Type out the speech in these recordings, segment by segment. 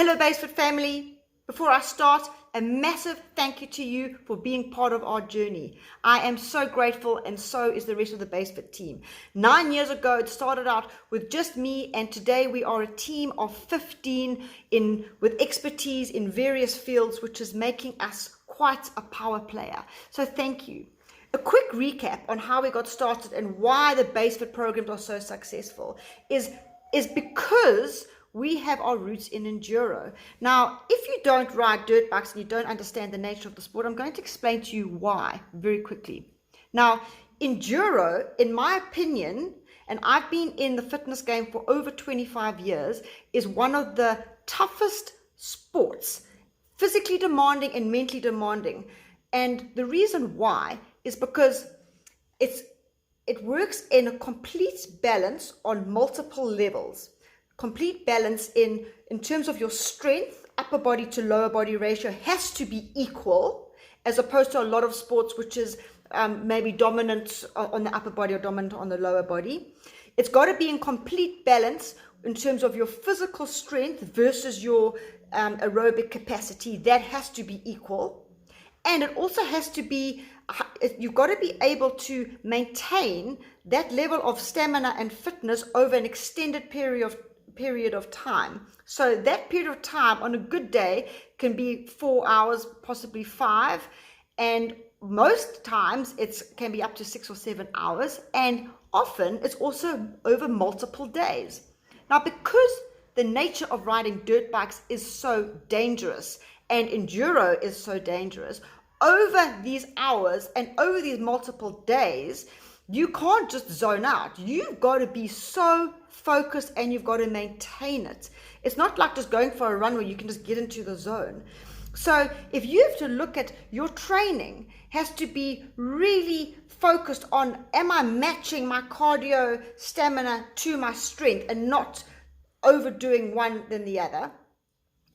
Hello, Basefit family. Before I start, a massive thank you to you for being part of our journey. I am so grateful, and so is the rest of the Basefit team. 9 years ago, it started out with just me, and today we are a team of 15 with expertise in various fields, which is making us quite a power player. So thank you. A quick recap on how we got started and why the Basefit programs are so successful is because we have our roots in enduro. Now, if you don't ride dirt bikes and you don't understand the nature of the sport, I'm going to explain to you why very quickly. Now, enduro, in my opinion, and I've been in the fitness game for over 25 years, is one of the toughest sports, physically demanding and mentally demanding. And the reason why is because it works in a complete balance on multiple levels. Complete balance in terms of your strength, upper body to lower body ratio has to be equal, as opposed to a lot of sports which is maybe dominant on the upper body or dominant on the lower body. It's got to be in complete balance in terms of your physical strength versus your aerobic capacity. That has to be equal. And it also has to be, you've got to be able to maintain that level of stamina and fitness over an extended period of time. So that period of time on a good day can be 4 hours, possibly 5, and most times it can be up to 6 or 7 hours, and often it's also over multiple days. Now, because the nature of riding dirt bikes is so dangerous and enduro is so dangerous, over these hours and over these multiple days, you can't just zone out. You've got to be so focused and you've got to maintain it. It's not like just going for a run where you can just get into the zone. So if you have to look at your training, has to be really focused on, am I matching my cardio stamina to my strength and not overdoing one than the other?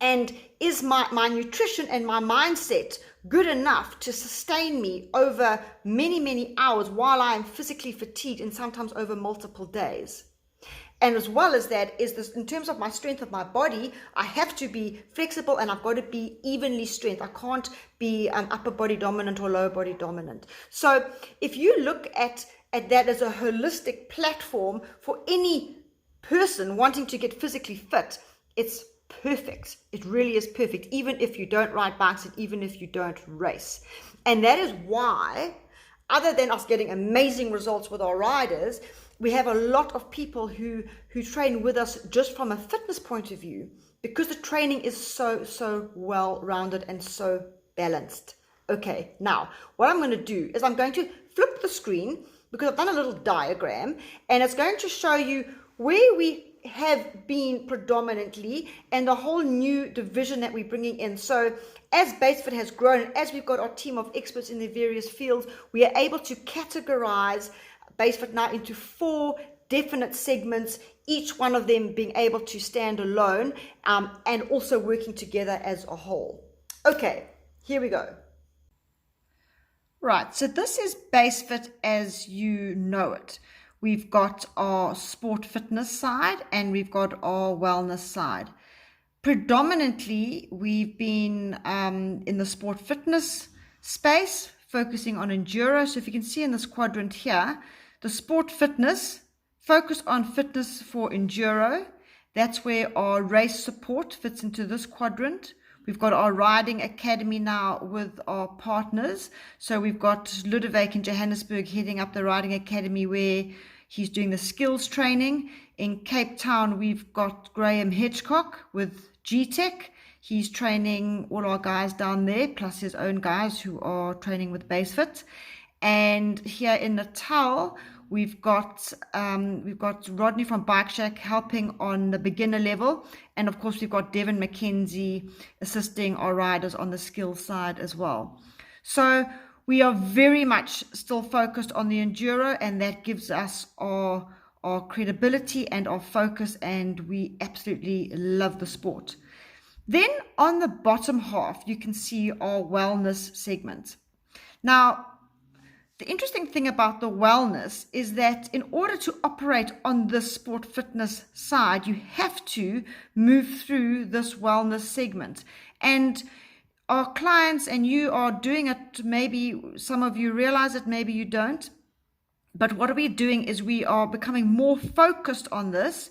And is my nutrition and my mindset good enough to sustain me over many, many hours while I am physically fatigued and sometimes over multiple days? And as well as that, is this in terms of my strength of my body, I have to be flexible and I've got to be evenly strength. I can't be upper body dominant or lower body dominant. So if you look at that as a holistic platform for any person wanting to get physically fit, it's perfect. It really is perfect, even if you don't ride bikes and even if you don't race. And that is why, other than us getting amazing results with our riders, we have a lot of people who train with us just from a fitness point of view, because the training is so well-rounded and so balanced. Okay, now what I'm going to do is I'm going to flip the screen, because I've done a little diagram, and it's going to show you where we have been predominantly and the whole new division that we're bringing in. So as Basefit has grown, as we've got our team of experts in the various fields, we are able to categorize Basefit now into 4 definite segments, each one of them being able to stand alone and also working together as a whole. Okay, here we go. Right, so this is Basefit as you know it. We've got our sport fitness side and we've got our wellness side. Predominantly, we've been in the sport fitness space, focusing on enduro. So if you can see in this quadrant here, the sport fitness, focus on fitness for enduro. That's where our race support fits into this quadrant. We've got our riding academy now with our partners. So we've got Ludwig in Johannesburg heading up the riding academy where he's doing the skills training. In Cape Town, we've got Graham Hedgecock with G-Tech. He's training all our guys down there, plus his own guys who are training with Basefit. And here in Natal, we've got Rodney from Bike Shack helping on the beginner level. And of course, we've got Devin McKenzie assisting our riders on the skills side as well. So we are very much still focused on the enduro, and that gives us our credibility and our focus, and we absolutely love the sport. Then on the bottom half, you can see our wellness segment. Now, The interesting thing about the wellness is that in order to operate on the sport fitness side, you have to move through this wellness segment. And our clients and you are doing it, maybe some of you realize it, maybe you don't. But what we're doing is we are becoming more focused on this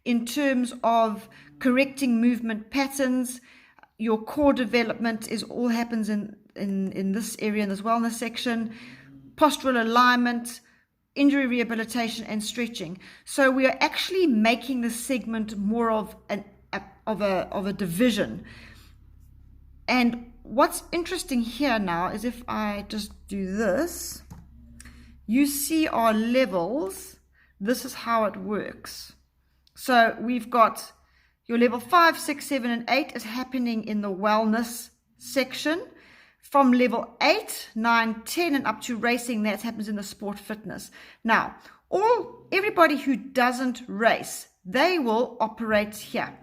in terms of correcting movement patterns. Your core development is all happens in this area, in this wellness section. Postural alignment, injury rehabilitation, and stretching. So we are actually making this segment more of a division. And what's interesting here now is if I just do this, you see our levels. This is how it works. So we've got your level 5, 6, 7, and 8 is happening in the wellness section. From level 8, 9, 10, and up to racing, that happens in the sport fitness. Now, everybody who doesn't race, they will operate here.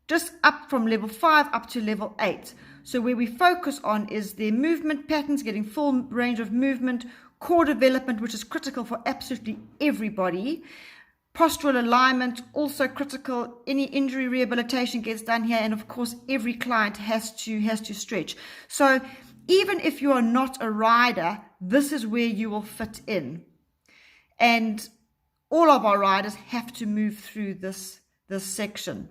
Just up from level 5 up to level 8. So where we focus on is their movement patterns, getting full range of movement, core development, which is critical for absolutely everybody. Postural alignment, also critical. Any injury rehabilitation gets done here. And of course, every client has to stretch. So even if you are not a rider, this is where you will fit in. And all of our riders have to move through this section.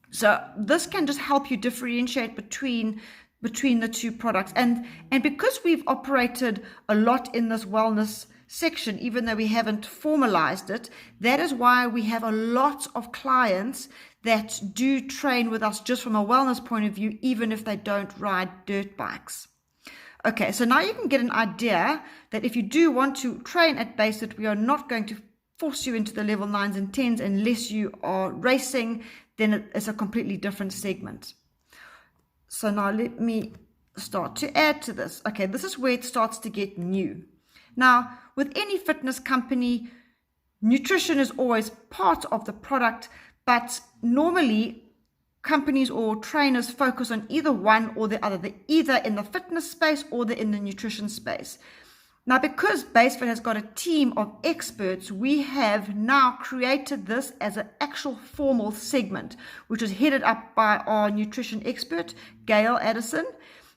So this can just help you differentiate between the two products. And because we've operated a lot in this wellness section, even though we haven't formalized it, that is why we have a lot of clients that do train with us just from a wellness point of view, even if they don't ride dirt bikes. Okay, so now you can get an idea that if you do want to train at BaseFit, we are not going to force you into the level 9s and 10s unless you are racing. Then it's a completely different segment. So now let me start to add to this. Okay, this is where it starts to get new. Now, with any fitness company, nutrition is always part of the product, but normally companies or trainers focus on either one or the other. They're either in the fitness space or they're in the nutrition space. Now, because BaseFit has got a team of experts, we have now created this as an actual formal segment, which is headed up by our nutrition expert, Gail Addison.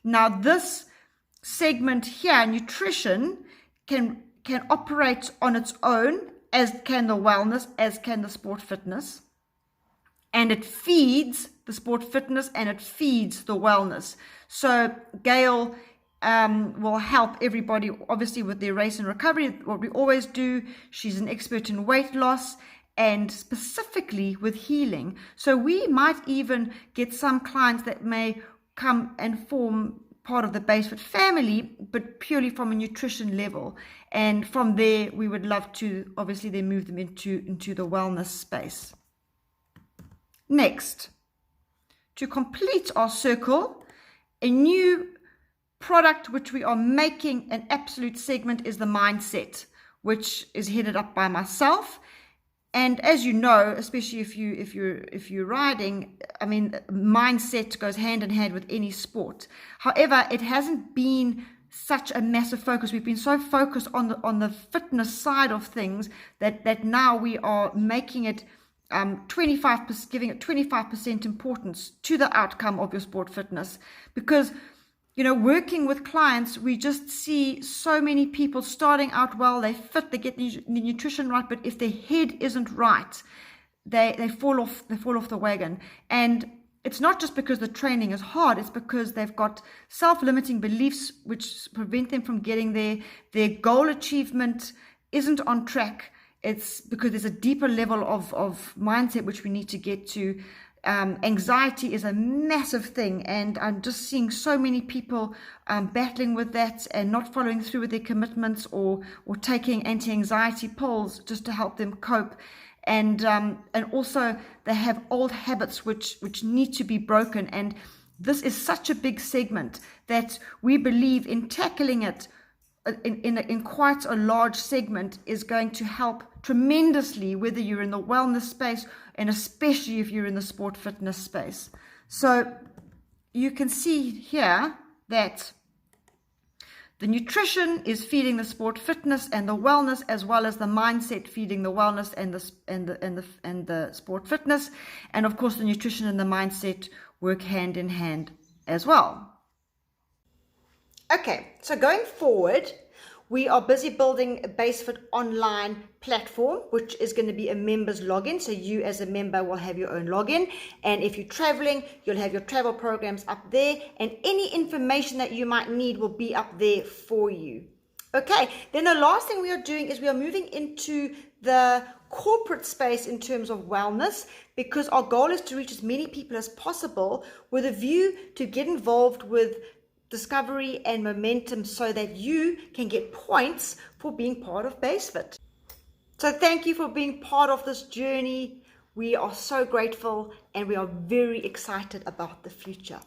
Now, this segment here, nutrition, can operate on its own, as can the wellness, as can the sport fitness. And it feeds the sport fitness and it feeds the wellness. So Gail will help everybody, obviously, with their race and recovery, what we always do. She's an expert in weight loss and specifically with healing. So we might even get some clients that may come and form part of the BaseFit family, but purely from a nutrition level. And from there, we would love to obviously then move them into the wellness space. Next, to complete our circle, a new product which we are making an absolute segment is the mindset, which is headed up by myself. And as you know, especially if you're riding, I mean, mindset goes hand in hand with any sport. However, it hasn't been such a massive focus. We've been so focused on the fitness side of things that now we are making it 25%, giving it 25% importance to the outcome of your sport fitness. Because, you know, working with clients, we just see so many people starting out well, they fit, they get the nutrition right, but if their head isn't right, they fall off the wagon. And it's not just because the training is hard, it's because they've got self-limiting beliefs which prevent them from getting there. Their goal achievement isn't on track. It's because there's a deeper level of mindset which we need to get to. Anxiety is a massive thing, and I'm just seeing so many people battling with that and not following through with their commitments or taking anti-anxiety pills just to help them cope. And also they have old habits which need to be broken. And this is such a big segment that we believe in tackling it in quite a large segment is going to help tremendously, whether you're in the wellness space and especially if you're in the sport fitness space. So you can see here that The nutrition is feeding the sport fitness and the wellness, as well as the mindset feeding the wellness and the sport fitness. And of course, the nutrition and the mindset work hand in hand as well. Okay, so going forward, we are busy building a BaseFit online platform, which is going to be a member's login. So you as a member will have your own login. And if you're traveling, you'll have your travel programs up there. And any information that you might need will be up there for you. Okay, then the last thing we are doing is we are moving into the corporate space in terms of wellness, because our goal is to reach as many people as possible with a view to get involved with discovery and momentum so that you can get points for being part of BaseFit. So thank you for being part of this journey. We are so grateful and we are very excited about the future.